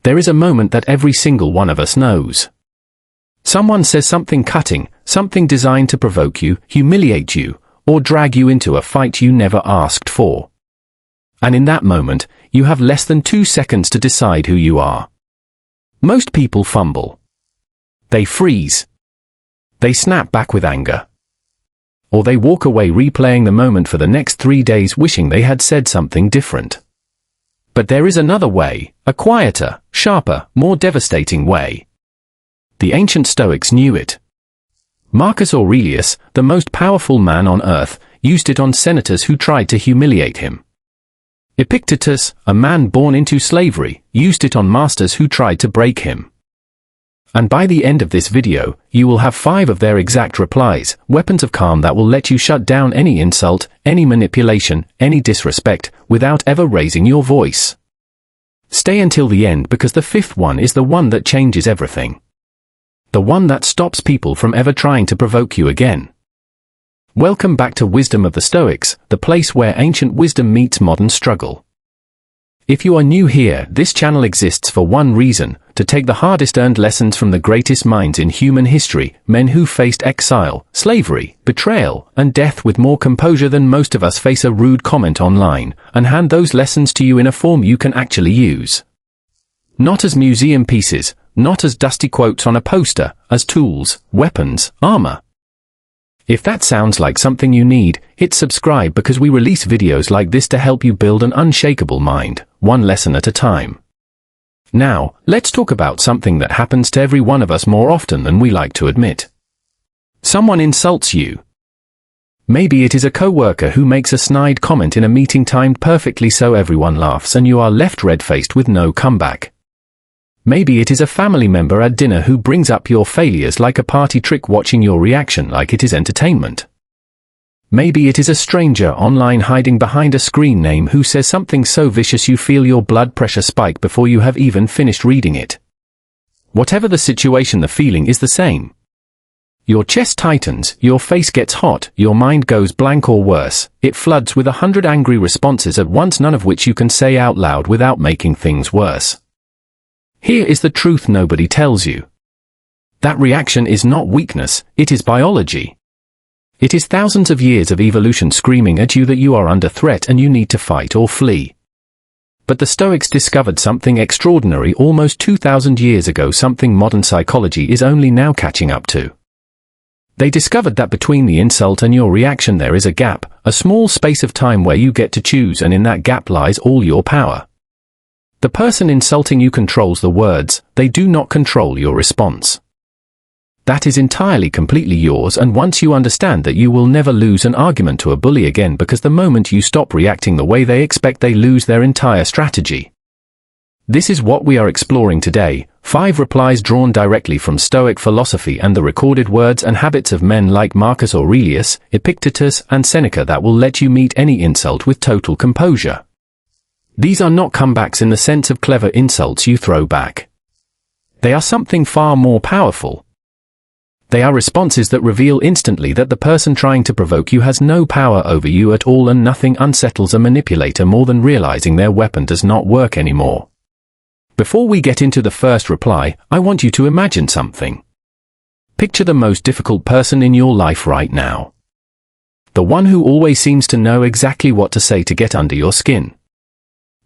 There is a moment that every single one of us knows. Someone says something cutting, something designed to provoke you, humiliate you, or drag you into a fight you never asked for. And in that moment, you have less than 2 seconds to decide who you are. Most people fumble. They freeze. They snap back with anger. Or they walk away replaying the moment for the next 3 days wishing they had said something different. But there is another way, a quieter, sharper, more devastating way. The ancient Stoics knew it. Marcus Aurelius, the most powerful man on earth, used it on senators who tried to humiliate him. Epictetus, a man born into slavery, used it on masters who tried to break him. And by the end of this video, you will have 5 of their exact replies, weapons of calm that will let you shut down any insult, any manipulation, any disrespect, without ever raising your voice. Stay until the end because the 5th one is the one that changes everything. The one that stops people from ever trying to provoke you again. Welcome back to Wisdom of the Stoics, the place where ancient wisdom meets modern struggle. If you are new here, this channel exists for one reason, to take the hardest earned lessons from the greatest minds in human history, men who faced exile, slavery, betrayal, and death with more composure than most of us face a rude comment online, and hand those lessons to you in a form you can actually use. Not as museum pieces, not as dusty quotes on a poster, as tools, weapons, armor. If that sounds like something you need, hit subscribe because we release videos like this to help you build an unshakable mind, one lesson at a time. Now, let's talk about something that happens to every one of us more often than we like to admit. Someone insults you. Maybe it is a coworker who makes a snide comment in a meeting timed perfectly so everyone laughs and you are left red-faced with no comeback. Maybe it is a family member at dinner who brings up your failures like a party trick, watching your reaction like it is entertainment. Maybe it is a stranger online hiding behind a screen name who says something so vicious you feel your blood pressure spike before you have even finished reading it. Whatever the situation, the feeling is the same. Your chest tightens, your face gets hot, your mind goes blank, or worse, it floods with 100 angry responses at once, none of which you can say out loud without making things worse. Here is the truth nobody tells you. That reaction is not weakness, it is biology. It is thousands of years of evolution screaming at you that you are under threat and you need to fight or flee. But the Stoics discovered something extraordinary almost 2,000 years ago, something modern psychology is only now catching up to. They discovered that between the insult and your reaction there is a gap, a small space of time where you get to choose, and in that gap lies all your power. The person insulting you controls the words, they do not control your response. That is entirely, completely yours, and once you understand that, you will never lose an argument to a bully again, because the moment you stop reacting the way they expect, they lose their entire strategy. This is what we are exploring today, 5 replies drawn directly from Stoic philosophy and the recorded words and habits of men like Marcus Aurelius, Epictetus, and Seneca that will let you meet any insult with total composure. These are not comebacks in the sense of clever insults you throw back. They are something far more powerful. They are responses that reveal instantly that the person trying to provoke you has no power over you at all, and nothing unsettles a manipulator more than realizing their weapon does not work anymore. Before we get into the first reply, I want you to imagine something. Picture the most difficult person in your life right now. The one who always seems to know exactly what to say to get under your skin.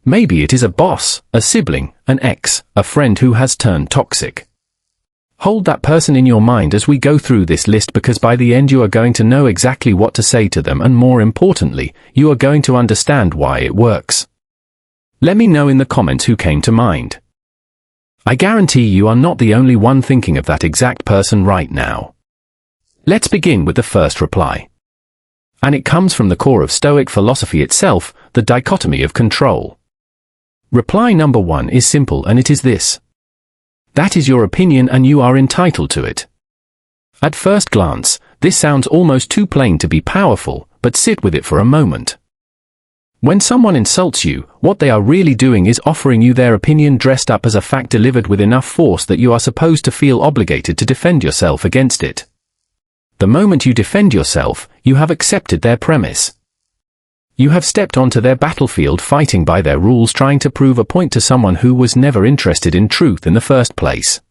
Maybe it is a boss, a sibling, an ex, a friend who has turned toxic. Hold that person in your mind as we go through this list, because by the end you are going to know exactly what to say to them, and more importantly, you are going to understand why it works. Let me know in the comments who came to mind. I guarantee you are not the only one thinking of that exact person right now. Let's begin with the first reply. And it comes from the core of Stoic philosophy itself, the dichotomy of control. Reply number 1 is simple, and it is this. That is your opinion and you are entitled to it. At first glance, this sounds almost too plain to be powerful, but sit with it for a moment. When someone insults you, what they are really doing is offering you their opinion dressed up as a fact, delivered with enough force that you are supposed to feel obligated to defend yourself against it. The moment you defend yourself, you have accepted their premise. You have stepped onto their battlefield fighting by their rules, trying to prove a point to someone who was never interested in truth in the first place.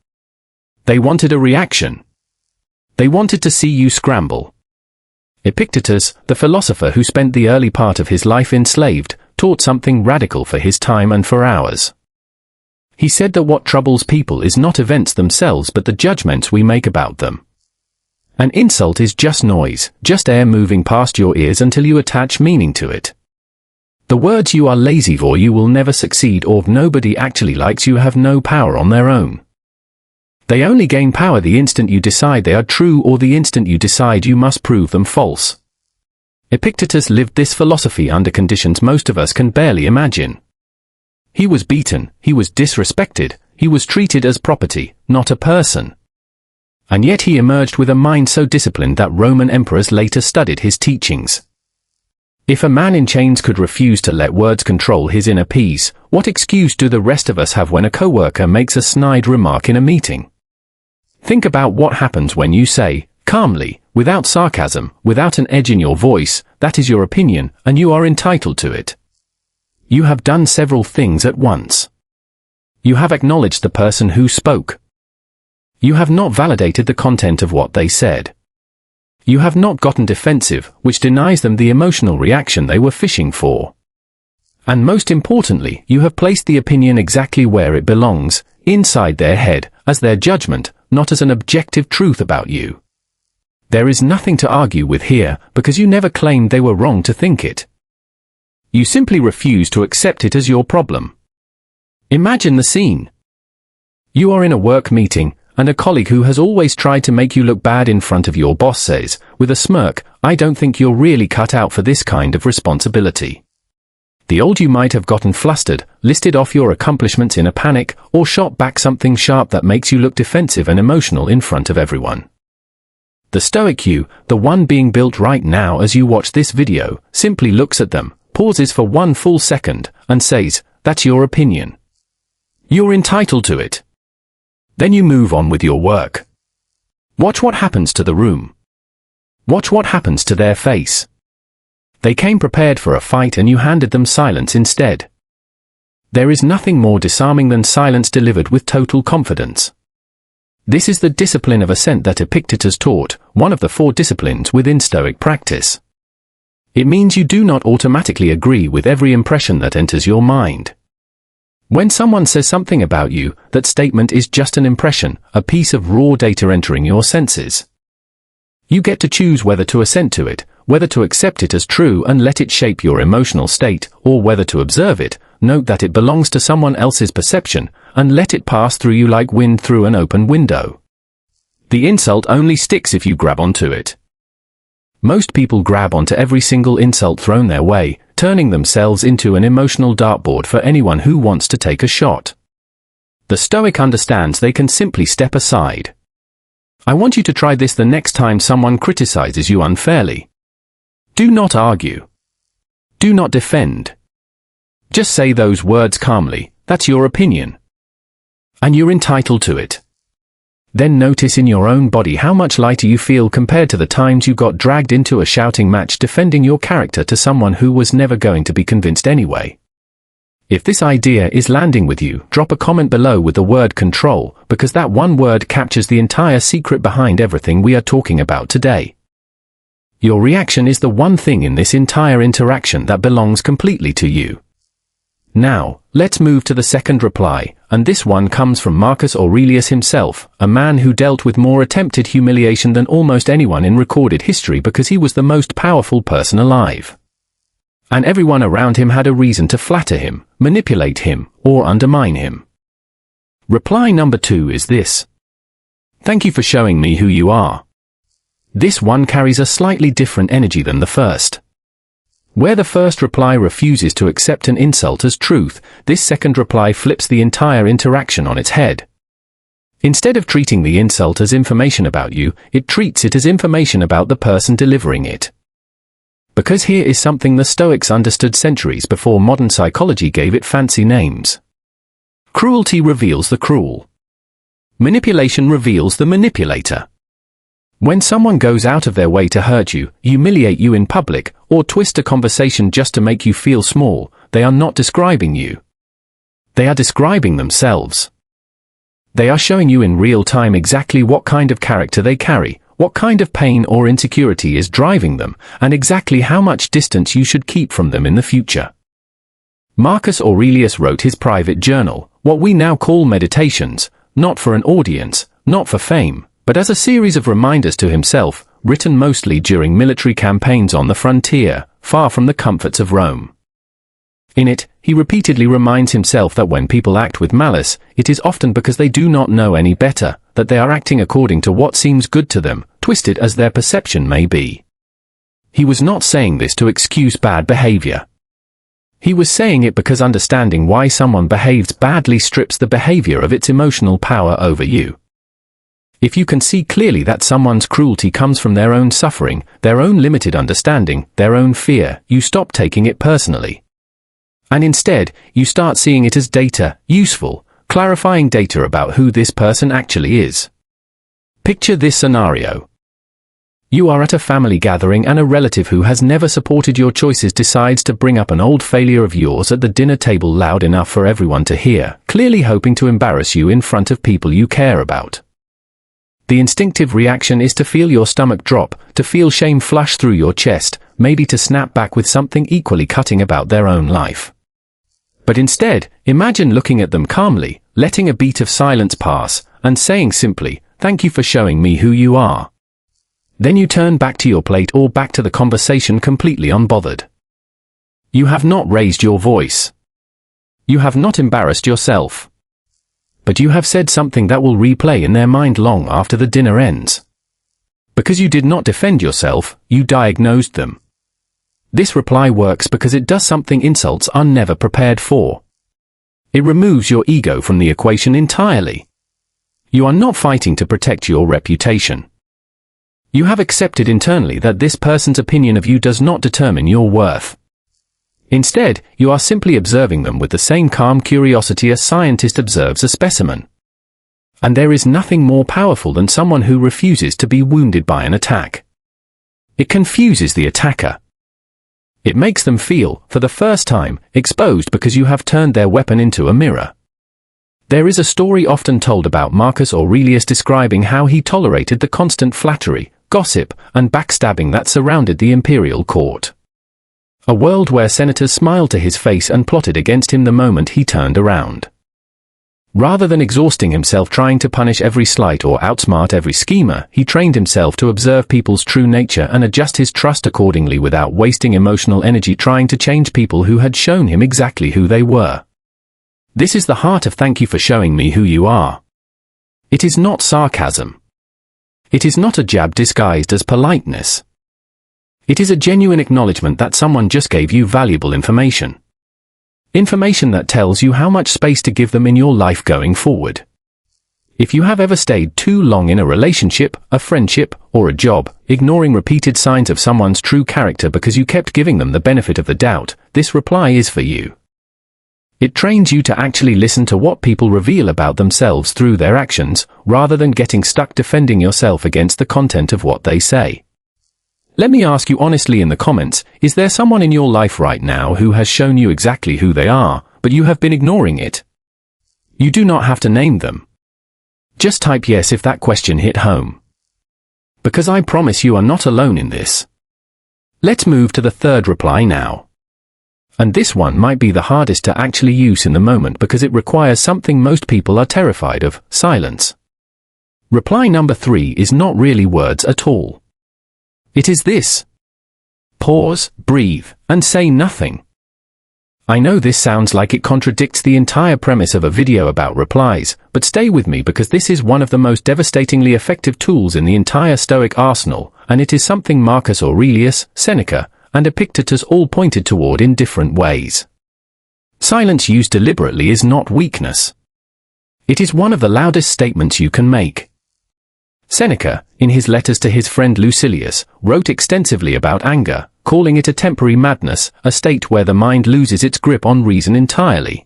They wanted a reaction. They wanted to see you scramble. Epictetus, the philosopher who spent the early part of his life enslaved, taught something radical for his time and for ours. He said that what troubles people is not events themselves but the judgments we make about them. An insult is just noise, just air moving past your ears until you attach meaning to it. The words "you are lazy" or "you will never succeed" or "nobody actually likes you" have no power on their own. They only gain power the instant you decide they are true or the instant you decide you must prove them false. Epictetus lived this philosophy under conditions most of us can barely imagine. He was beaten, he was disrespected, he was treated as property, not a person. And yet he emerged with a mind so disciplined that Roman emperors later studied his teachings. If a man in chains could refuse to let words control his inner peace, what excuse do the rest of us have when a coworker makes a snide remark in a meeting? Think about what happens when you say, calmly, without sarcasm, without an edge in your voice, "That is your opinion, and you are entitled to it." You have done several things at once. You have acknowledged the person who spoke. You have not validated the content of what they said. You have not gotten defensive, which denies them the emotional reaction they were fishing for. And most importantly, you have placed the opinion exactly where it belongs, inside their head, as their judgment, not as an objective truth about you. There is nothing to argue with here, because you never claimed they were wrong to think it. You simply refuse to accept it as your problem. Imagine the scene. You are in a work meeting, and a colleague who has always tried to make you look bad in front of your boss says, with a smirk, "I don't think you're really cut out for this kind of responsibility." The old you might have gotten flustered, listed off your accomplishments in a panic, or shot back something sharp that makes you look defensive and emotional in front of everyone. The Stoic you, the one being built right now as you watch this video, simply looks at them, pauses for one full second, and says, "That's your opinion. You're entitled to it." Then you move on with your work. Watch what happens to the room. Watch what happens to their face. They came prepared for a fight and you handed them silence instead. There is nothing more disarming than silence delivered with total confidence. This is the discipline of assent that Epictetus taught, one of the 4 disciplines within Stoic practice. It means you do not automatically agree with every impression that enters your mind. When someone says something about you, that statement is just an impression, a piece of raw data entering your senses. You get to choose whether to assent to it, whether to accept it as true and let it shape your emotional state, or whether to observe it, note that it belongs to someone else's perception, and let it pass through you like wind through an open window. The insult only sticks if you grab onto it. Most people grab onto every single insult thrown their way, turning themselves into an emotional dartboard for anyone who wants to take a shot. The Stoic understands they can simply step aside. I want you to try this the next time someone criticizes you unfairly. Do not argue. Do not defend. Just say those words calmly, "That's your opinion. And you're entitled to it." Then notice in your own body how much lighter you feel compared to the times you got dragged into a shouting match defending your character to someone who was never going to be convinced anyway. If this idea is landing with you, drop a comment below with the word control, because that one word captures the entire secret behind everything we are talking about today. Your reaction is the one thing in this entire interaction that belongs completely to you. Now, let's move to the second reply, and this one comes from Marcus Aurelius himself, a man who dealt with more attempted humiliation than almost anyone in recorded history because he was the most powerful person alive. And everyone around him had a reason to flatter him, manipulate him, or undermine him. Reply number 2 is this. Thank you for showing me who you are. This one carries a slightly different energy than the first. Where the first reply refuses to accept an insult as truth, this second reply flips the entire interaction on its head. Instead of treating the insult as information about you, it treats it as information about the person delivering it. Because here is something the Stoics understood centuries before modern psychology gave it fancy names. Cruelty reveals the cruel. Manipulation reveals the manipulator. When someone goes out of their way to hurt you, humiliate you in public, or twist a conversation just to make you feel small, they are not describing you. They are describing themselves. They are showing you in real time exactly what kind of character they carry, what kind of pain or insecurity is driving them, and exactly how much distance you should keep from them in the future. Marcus Aurelius wrote his private journal, what we now call Meditations, not for an audience, not for fame, but as a series of reminders to himself, written mostly during military campaigns on the frontier, far from the comforts of Rome. In it, he repeatedly reminds himself that when people act with malice, it is often because they do not know any better, that they are acting according to what seems good to them, twisted as their perception may be. He was not saying this to excuse bad behavior. He was saying it because understanding why someone behaves badly strips the behavior of its emotional power over you. If you can see clearly that someone's cruelty comes from their own suffering, their own limited understanding, their own fear, you stop taking it personally. And instead, you start seeing it as data, useful, clarifying data about who this person actually is. Picture this scenario. You are at a family gathering and a relative who has never supported your choices decides to bring up an old failure of yours at the dinner table loud enough for everyone to hear, clearly hoping to embarrass you in front of people you care about. The instinctive reaction is to feel your stomach drop, to feel shame flush through your chest, maybe to snap back with something equally cutting about their own life. But instead, imagine looking at them calmly, letting a beat of silence pass, and saying simply, "Thank you for showing me who you are." Then you turn back to your plate or back to the conversation completely unbothered. You have not raised your voice. You have not embarrassed yourself. But you have said something that will replay in their mind long after the dinner ends. Because you did not defend yourself, you diagnosed them. This reply works because it does something insults are never prepared for. It removes your ego from the equation entirely. You are not fighting to protect your reputation. You have accepted internally that this person's opinion of you does not determine your worth. Instead, you are simply observing them with the same calm curiosity a scientist observes a specimen. And there is nothing more powerful than someone who refuses to be wounded by an attack. It confuses the attacker. It makes them feel, for the first time, exposed because you have turned their weapon into a mirror. There is a story often told about Marcus Aurelius describing how he tolerated the constant flattery, gossip, and backstabbing that surrounded the imperial court. A world where senators smiled to his face and plotted against him the moment he turned around. Rather than exhausting himself trying to punish every slight or outsmart every schemer, he trained himself to observe people's true nature and adjust his trust accordingly without wasting emotional energy trying to change people who had shown him exactly who they were. This is the heart of "thank you for showing me who you are." It is not sarcasm. It is not a jab disguised as politeness. It is a genuine acknowledgement that someone just gave you valuable information. Information that tells you how much space to give them in your life going forward. If you have ever stayed too long in a relationship, a friendship, or a job, ignoring repeated signs of someone's true character because you kept giving them the benefit of the doubt, this reply is for you. It trains you to actually listen to what people reveal about themselves through their actions, rather than getting stuck defending yourself against the content of what they say. Let me ask you honestly in the comments, is there someone in your life right now who has shown you exactly who they are, but you have been ignoring it? You do not have to name them. Just type yes if that question hit home. Because I promise you are not alone in this. Let's move to the third reply now. And this one might be the hardest to actually use in the moment because it requires something most people are terrified of: silence. Reply number 3 is not really words at all. It is this. Pause, breathe, and say nothing. I know this sounds like it contradicts the entire premise of a video about replies, but stay with me because this is one of the most devastatingly effective tools in the entire Stoic arsenal, and it is something Marcus Aurelius, Seneca, and Epictetus all pointed toward in different ways. Silence used deliberately is not weakness. It is one of the loudest statements you can make. Seneca, in his letters to his friend Lucilius, wrote extensively about anger, calling it a temporary madness, a state where the mind loses its grip on reason entirely.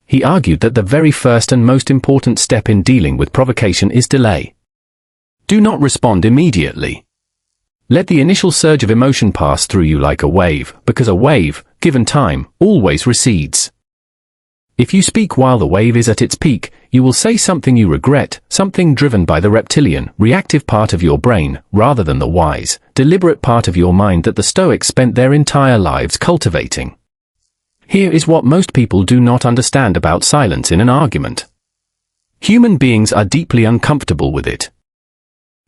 He argued that the very first and most important step in dealing with provocation is delay. Do not respond immediately. Let the initial surge of emotion pass through you like a wave, because a wave, given time, always recedes. If you speak while the wave is at its peak, you will say something you regret, something driven by the reptilian, reactive part of your brain, rather than the wise, deliberate part of your mind that the Stoics spent their entire lives cultivating. Here is what most people do not understand about silence in an argument. Human beings are deeply uncomfortable with it.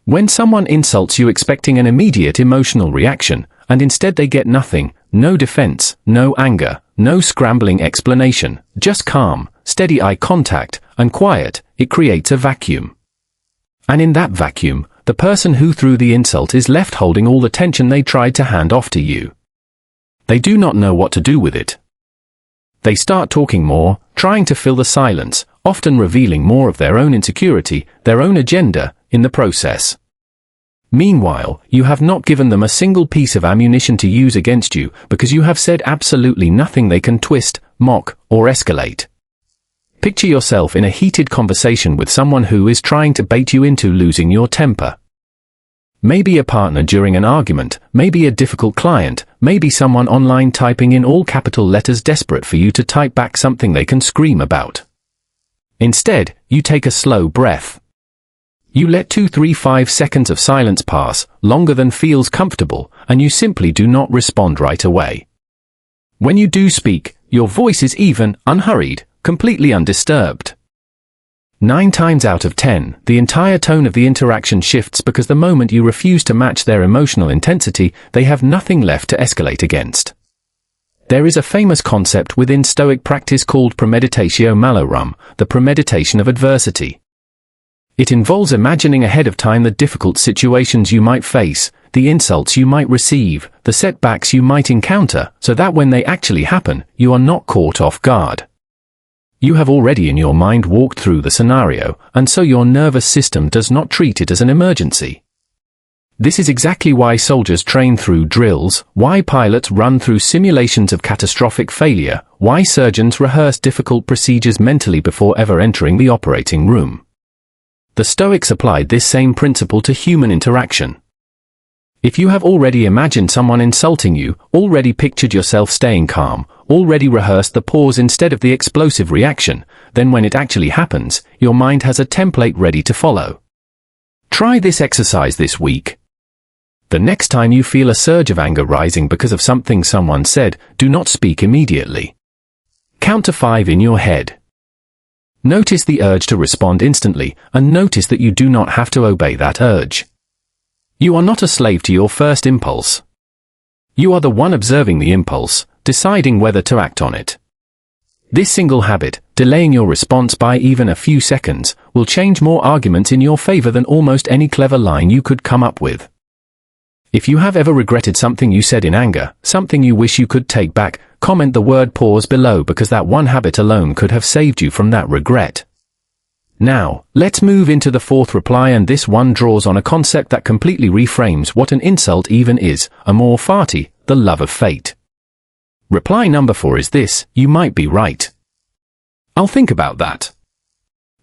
When someone insults you expecting an immediate emotional reaction, and instead they get nothing, no defense, no anger, no scrambling explanation, just calm, steady eye contact, and quiet, it creates a vacuum. And in that vacuum, the person who threw the insult is left holding all the tension they tried to hand off to you. They do not know what to do with it. They start talking more, trying to fill the silence, often revealing more of their own insecurity, their own agenda, in the process. Meanwhile, you have not given them a single piece of ammunition to use against you because you have said absolutely nothing they can twist, mock, or escalate. Picture yourself in a heated conversation with someone who is trying to bait you into losing your temper. Maybe a partner during an argument, maybe a difficult client, maybe someone online typing in all capital letters desperate for you to type back something they can scream about. Instead, you take a slow breath. You let 2, 3, 5 seconds of silence pass, longer than feels comfortable, and you simply do not respond right away. When you do speak, your voice is even, unhurried, completely undisturbed. 9 times out of 10, the entire tone of the interaction shifts because the moment you refuse to match their emotional intensity, they have nothing left to escalate against. There is a famous concept within Stoic practice called premeditatio malorum, the premeditation of adversity. It involves imagining ahead of time the difficult situations you might face, the insults you might receive, the setbacks you might encounter, so that when they actually happen, you are not caught off guard. You have already in your mind walked through the scenario, and so your nervous system does not treat it as an emergency. This is exactly why soldiers train through drills, why pilots run through simulations of catastrophic failure, why surgeons rehearse difficult procedures mentally before ever entering the operating room. The Stoics applied this same principle to human interaction. If you have already imagined someone insulting you, already pictured yourself staying calm, already rehearsed the pause instead of the explosive reaction, then when it actually happens, your mind has a template ready to follow. Try this exercise this week. The next time you feel a surge of anger rising because of something someone said, do not speak immediately. Count to 5 in your head. Notice the urge to respond instantly, and notice that you do not have to obey that urge. You are not a slave to your first impulse. You are the one observing the impulse, deciding whether to act on it. This single habit, delaying your response by even a few seconds, will change more arguments in your favor than almost any clever line you could come up with. If you have ever regretted something you said in anger, something you wish you could take back, comment the word pause below because that one habit alone could have saved you from that regret. Now, let's move into the 4th reply, and this one draws on a concept that completely reframes what an insult even is, amor fati, the love of fate. Reply number 4 is this: you might be right. I'll think about that.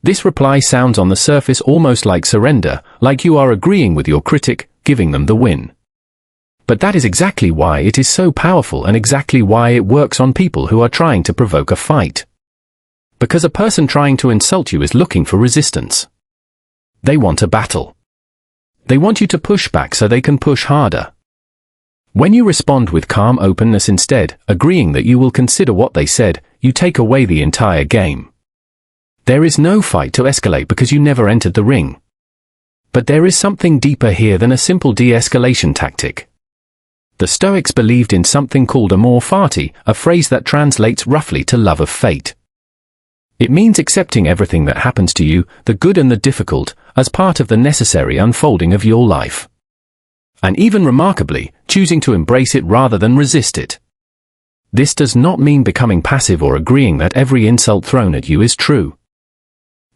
This reply sounds on the surface almost like surrender, like you are agreeing with your critic, giving them the win. But that is exactly why it is so powerful and exactly why it works on people who are trying to provoke a fight. Because a person trying to insult you is looking for resistance. They want a battle. They want you to push back so they can push harder. When you respond with calm openness instead, agreeing that you will consider what they said, you take away the entire game. There is no fight to escalate because you never entered the ring. But there is something deeper here than a simple de-escalation tactic. The Stoics believed in something called amor fati, a phrase that translates roughly to love of fate. It means accepting everything that happens to you, the good and the difficult, as part of the necessary unfolding of your life. And even remarkably, choosing to embrace it rather than resist it. This does not mean becoming passive or agreeing that every insult thrown at you is true.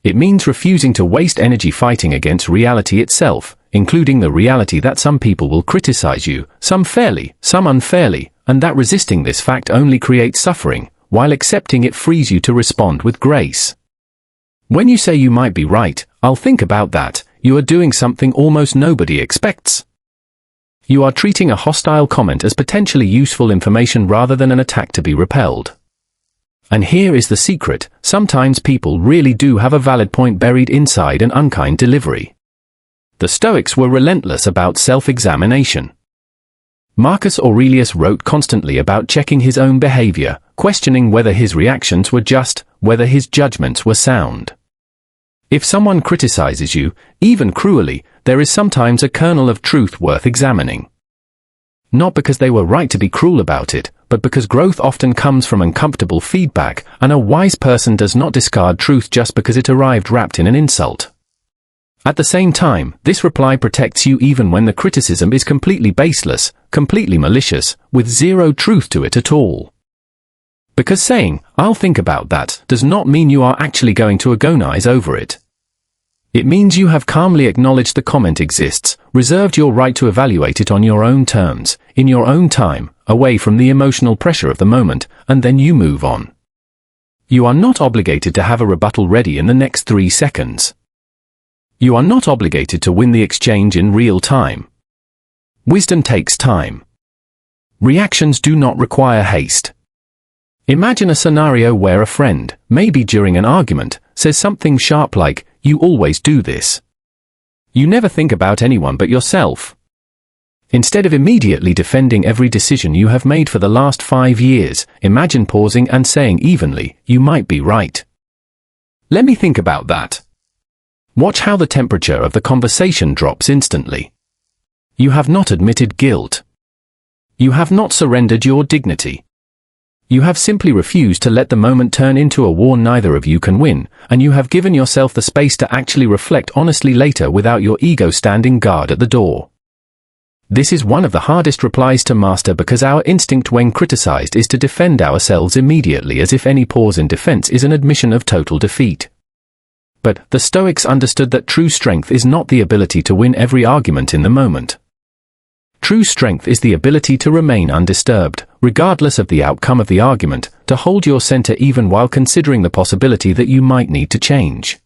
It means refusing to waste energy fighting against reality itself, including the reality that some people will criticize you, some fairly, some unfairly, and that resisting this fact only creates suffering, while accepting it frees you to respond with grace. When you say you might be right, I'll think about that, you are doing something almost nobody expects. You are treating a hostile comment as potentially useful information rather than an attack to be repelled. And here is the secret: sometimes people really do have a valid point buried inside an unkind delivery. The Stoics were relentless about self-examination. Marcus Aurelius wrote constantly about checking his own behavior, questioning whether his reactions were just, whether his judgments were sound. If someone criticizes you, even cruelly, there is sometimes a kernel of truth worth examining. Not because they were right to be cruel about it, but because growth often comes from uncomfortable feedback, and a wise person does not discard truth just because it arrived wrapped in an insult. At the same time, this reply protects you even when the criticism is completely baseless, completely malicious, with zero truth to it at all. Because saying, "I'll think about that," does not mean you are actually going to agonize over it. It means you have calmly acknowledged the comment exists, reserved your right to evaluate it on your own terms, in your own time, away from the emotional pressure of the moment, and then you move on. You are not obligated to have a rebuttal ready in the next 3 seconds. You are not obligated to win the exchange in real time. Wisdom takes time. Reactions do not require haste. Imagine a scenario where a friend, maybe during an argument, says something sharp like, "You always do this. You never think about anyone but yourself." Instead of immediately defending every decision you have made for the last 5 years, imagine pausing and saying evenly, "You might be right. Let me think about that." Watch how the temperature of the conversation drops instantly. You have not admitted guilt. You have not surrendered your dignity. You have simply refused to let the moment turn into a war neither of you can win, and you have given yourself the space to actually reflect honestly later without your ego standing guard at the door. This is one of the hardest replies to master because our instinct when criticized is to defend ourselves immediately as if any pause in defense is an admission of total defeat. But the Stoics understood that true strength is not the ability to win every argument in the moment. True strength is the ability to remain undisturbed, regardless of the outcome of the argument, to hold your center even while considering the possibility that you might need to change.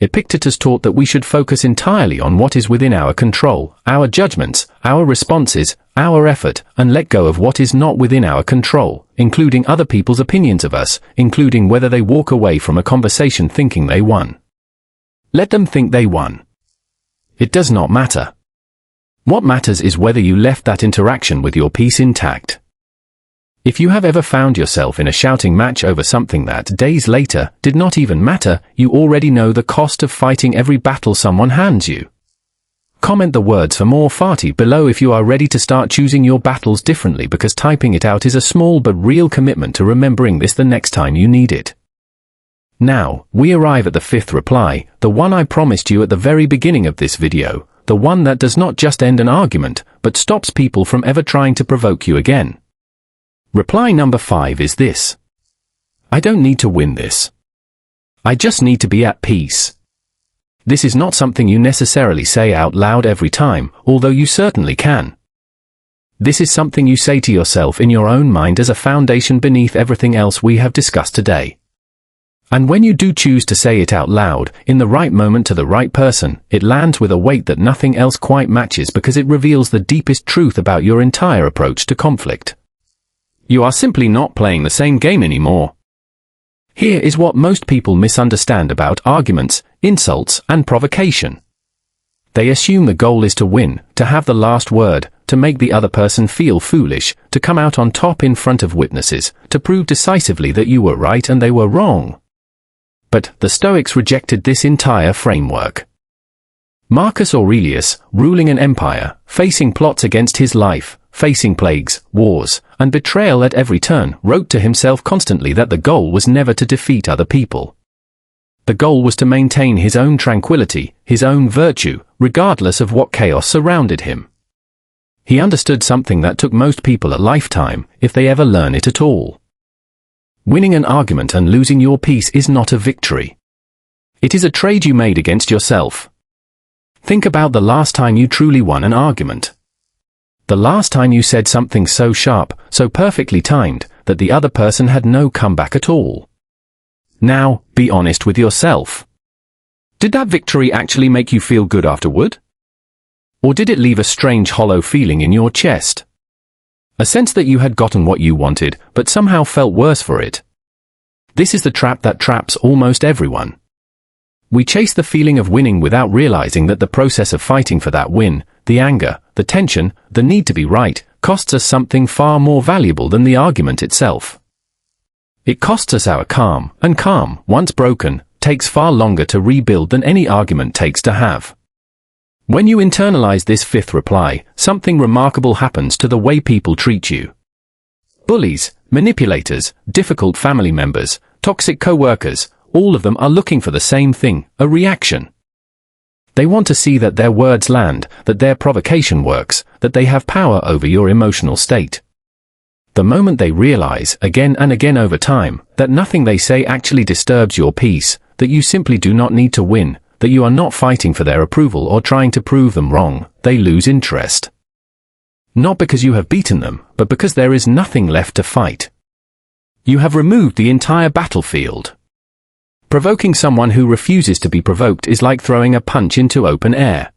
Epictetus taught that we should focus entirely on what is within our control, our judgments, our responses, our effort, and let go of what is not within our control, including other people's opinions of us, including whether they walk away from a conversation thinking they won. Let them think they won. It does not matter. What matters is whether you left that interaction with your peace intact. If you have ever found yourself in a shouting match over something that, days later, did not even matter, you already know the cost of fighting every battle someone hands you. Comment the words for more farty below if you are ready to start choosing your battles differently, because typing it out is a small but real commitment to remembering this the next time you need it. Now, we arrive at the 5th reply, the one I promised you at the very beginning of this video, the one that does not just end an argument, but stops people from ever trying to provoke you again. Reply number 5 is this: I don't need to win this. I just need to be at peace. This is not something you necessarily say out loud every time, although you certainly can. This is something you say to yourself in your own mind as a foundation beneath everything else we have discussed today. And when you do choose to say it out loud, in the right moment to the right person, it lands with a weight that nothing else quite matches because it reveals the deepest truth about your entire approach to conflict. You are simply not playing the same game anymore. Here is what most people misunderstand about arguments, insults, and provocation. They assume the goal is to win, to have the last word, to make the other person feel foolish, to come out on top in front of witnesses, to prove decisively that you were right and they were wrong. But the Stoics rejected this entire framework. Marcus Aurelius, ruling an empire, facing plots against his life, facing plagues, wars, and betrayal at every turn, wrote to himself constantly that the goal was never to defeat other people. The goal was to maintain his own tranquility, his own virtue, regardless of what chaos surrounded him. He understood something that took most people a lifetime, if they ever learn it at all. Winning an argument and losing your peace is not a victory. It is a trade you made against yourself. Think about the last time you truly won an argument. The last time you said something so sharp, so perfectly timed, that the other person had no comeback at all. Now, be honest with yourself. Did that victory actually make you feel good afterward? Or did it leave a strange hollow feeling in your chest? A sense that you had gotten what you wanted, but somehow felt worse for it. This is the trap that traps almost everyone. We chase the feeling of winning without realizing that the process of fighting for that win, the anger, the tension, the need to be right, costs us something far more valuable than the argument itself. It costs us our calm, and calm, once broken, takes far longer to rebuild than any argument takes to have. When you internalize this fifth reply, something remarkable happens to the way people treat you. Bullies, manipulators, difficult family members, toxic co-workers, all of them are looking for the same thing, a reaction. They want to see that their words land, that their provocation works, that they have power over your emotional state. The moment they realize, again and again over time, that nothing they say actually disturbs your peace, that you simply do not need to win, that you are not fighting for their approval or trying to prove them wrong, they lose interest. Not because you have beaten them, but because there is nothing left to fight. You have removed the entire battlefield. Provoking someone who refuses to be provoked is like throwing a punch into open air.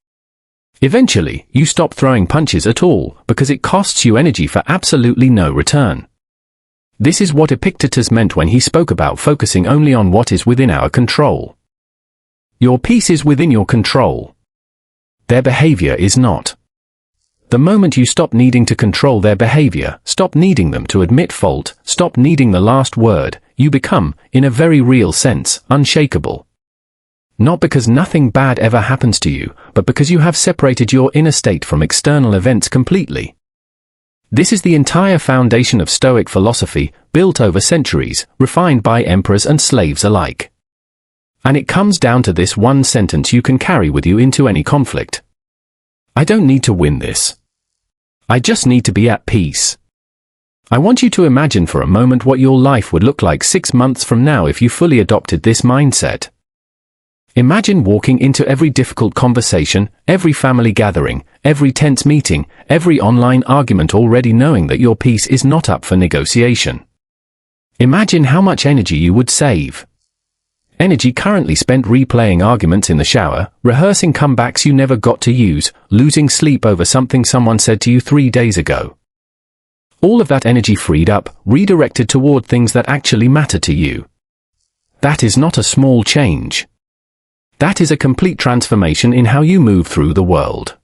Eventually, you stop throwing punches at all, because it costs you energy for absolutely no return. This is what Epictetus meant when he spoke about focusing only on what is within our control. Your peace is within your control. Their behavior is not. The moment you stop needing to control their behavior, stop needing them to admit fault, stop needing the last word, you become, in a very real sense, unshakable. Not because nothing bad ever happens to you, but because you have separated your inner state from external events completely. This is the entire foundation of Stoic philosophy, built over centuries, refined by emperors and slaves alike. And it comes down to this one sentence you can carry with you into any conflict. I don't need to win this. I just need to be at peace. I want you to imagine for a moment what your life would look like 6 months from now if you fully adopted this mindset. Imagine walking into every difficult conversation, every family gathering, every tense meeting, every online argument already knowing that your peace is not up for negotiation. Imagine how much energy you would save. Energy currently spent replaying arguments in the shower, rehearsing comebacks you never got to use, losing sleep over something someone said to you 3 days ago. All of that energy freed up, redirected toward things that actually matter to you. That is not a small change. That is a complete transformation in how you move through the world.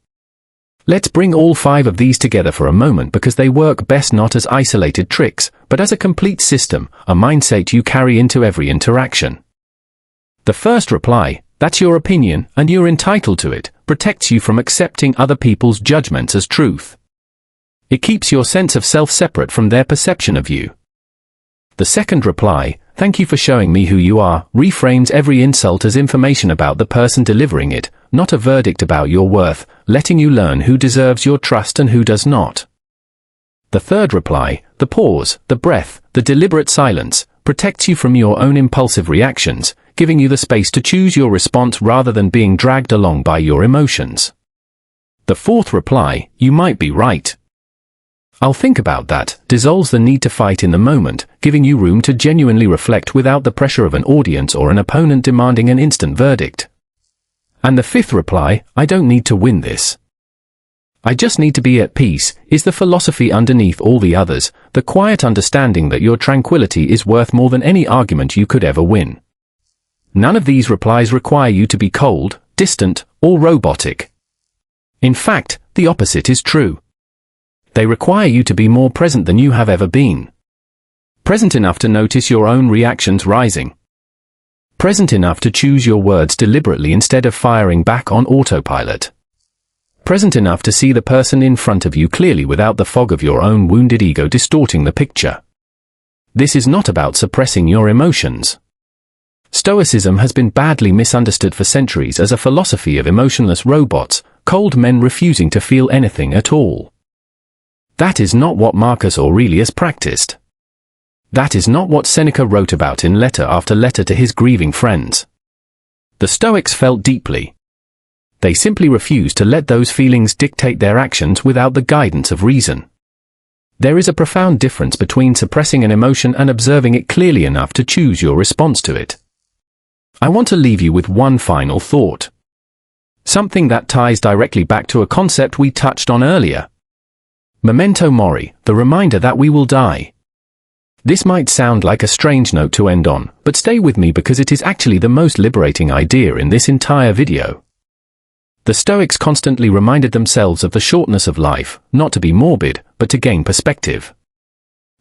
Let's bring all 5 of these together for a moment because they work best not as isolated tricks, but as a complete system, a mindset you carry into every interaction. The first reply, that's your opinion, and you're entitled to it, protects you from accepting other people's judgments as truth. It keeps your sense of self separate from their perception of you. The second reply, thank you for showing me who you are, reframes every insult as information about the person delivering it, not a verdict about your worth, letting you learn who deserves your trust and who does not. The third reply, the pause, the breath, the deliberate silence, protects you from your own impulsive reactions, giving you the space to choose your response rather than being dragged along by your emotions. The fourth reply, you might be right. I'll think about that, dissolves the need to fight in the moment, giving you room to genuinely reflect without the pressure of an audience or an opponent demanding an instant verdict. And the fifth reply, I don't need to win this. I just need to be at peace, is the philosophy underneath all the others, the quiet understanding that your tranquility is worth more than any argument you could ever win. None of these replies require you to be cold, distant, or robotic. In fact, the opposite is true. They require you to be more present than you have ever been. Present enough to notice your own reactions rising. Present enough to choose your words deliberately instead of firing back on autopilot. Present enough to see the person in front of you clearly without the fog of your own wounded ego distorting the picture. This is not about suppressing your emotions. Stoicism has been badly misunderstood for centuries as a philosophy of emotionless robots, cold men refusing to feel anything at all. That is not what Marcus Aurelius practiced. That is not what Seneca wrote about in letter after letter to his grieving friends. The Stoics felt deeply. They simply refused to let those feelings dictate their actions without the guidance of reason. There is a profound difference between suppressing an emotion and observing it clearly enough to choose your response to it. I want to leave you with one final thought. Something that ties directly back to a concept we touched on earlier. Memento mori, the reminder that we will die. This might sound like a strange note to end on, but stay with me because it is actually the most liberating idea in this entire video. The Stoics constantly reminded themselves of the shortness of life, not to be morbid, but to gain perspective.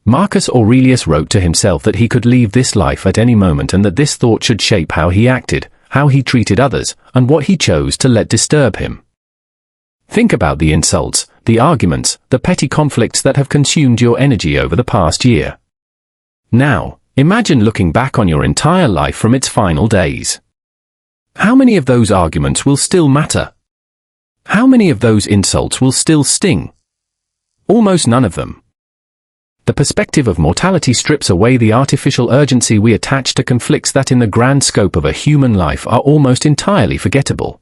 Marcus Aurelius wrote to himself that he could leave this life at any moment and that this thought should shape how he acted, how he treated others, and what he chose to let disturb him. Think about the insults, the arguments, the petty conflicts that have consumed your energy over the past year. Now, imagine looking back on your entire life from its final days. How many of those arguments will still matter? How many of those insults will still sting? Almost none of them. The perspective of mortality strips away the artificial urgency we attach to conflicts that in the grand scope of a human life are almost entirely forgettable.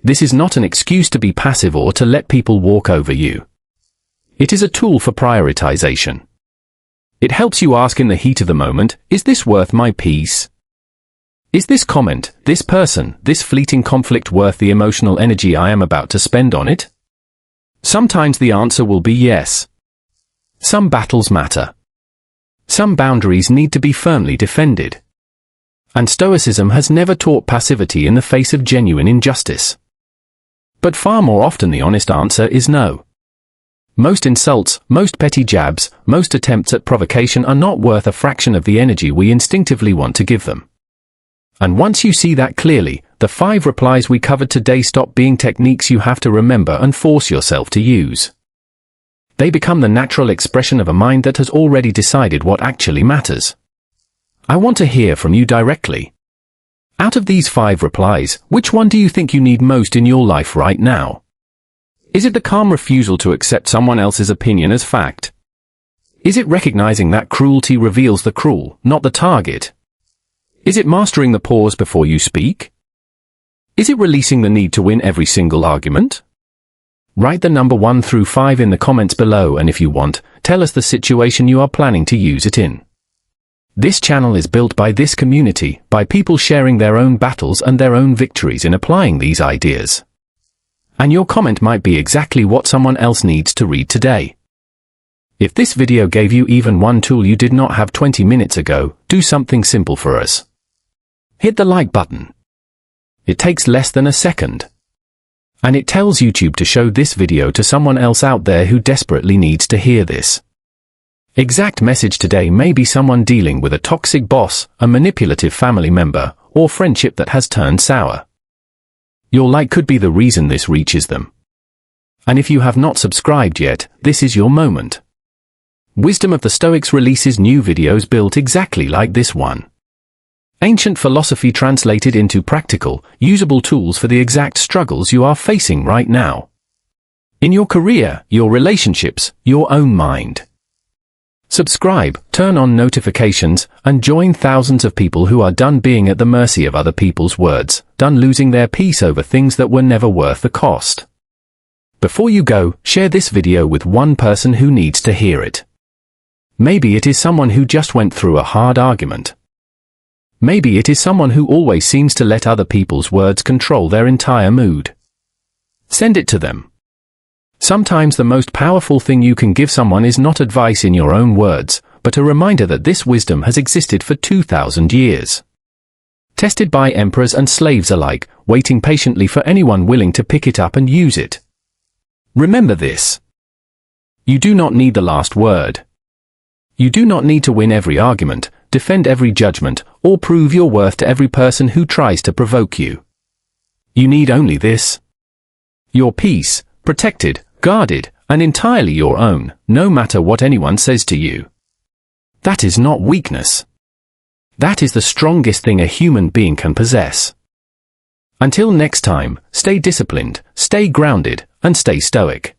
This is not an excuse to be passive or to let people walk over you. It is a tool for prioritization. It helps you ask in the heat of the moment, is this worth my peace? Is this comment, this person, this fleeting conflict worth the emotional energy I am about to spend on it? Sometimes the answer will be yes. Some battles matter. Some boundaries need to be firmly defended. And Stoicism has never taught passivity in the face of genuine injustice. But far more often the honest answer is no. Most insults, most petty jabs, most attempts at provocation are not worth a fraction of the energy we instinctively want to give them. And once you see that clearly, the 5 replies we covered today stop being techniques you have to remember and force yourself to use. They become the natural expression of a mind that has already decided what actually matters. I want to hear from you directly. Out of these 5 replies, which one do you think you need most in your life right now? Is it the calm refusal to accept someone else's opinion as fact? Is it recognizing that cruelty reveals the cruel, not the target? Is it mastering the pause before you speak? Is it releasing the need to win every single argument? Write the number 1 through 5 in the comments below, and if you want, tell us the situation you are planning to use it in. This channel is built by this community, by people sharing their own battles and their own victories in applying these ideas. And your comment might be exactly what someone else needs to read today. If this video gave you even one tool you did not have 20 minutes ago, do something simple for us. Hit the like button. It takes less than a second. And it tells YouTube to show this video to someone else out there who desperately needs to hear this. Exact message today may be someone dealing with a toxic boss, a manipulative family member, or friendship that has turned sour. Your like could be the reason this reaches them. And if you have not subscribed yet, this is your moment. Wisdom of the Stoics releases new videos built exactly like this one. Ancient philosophy translated into practical, usable tools for the exact struggles you are facing right now. In your career, your relationships, your own mind. Subscribe, turn on notifications, and join thousands of people who are done being at the mercy of other people's words, done losing their peace over things that were never worth the cost. Before you go, share this video with one person who needs to hear it. Maybe it is someone who just went through a hard argument. Maybe it is someone who always seems to let other people's words control their entire mood. Send it to them. Sometimes the most powerful thing you can give someone is not advice in your own words, but a reminder that this wisdom has existed for 2,000 years. Tested by emperors and slaves alike, waiting patiently for anyone willing to pick it up and use it. Remember this. You do not need the last word. You do not need to win every argument, defend every judgment, or prove your worth to every person who tries to provoke you. You need only this. Your peace, protected, guarded, and entirely your own, no matter what anyone says to you. That is not weakness. That is the strongest thing a human being can possess. Until next time, stay disciplined, stay grounded, and stay stoic.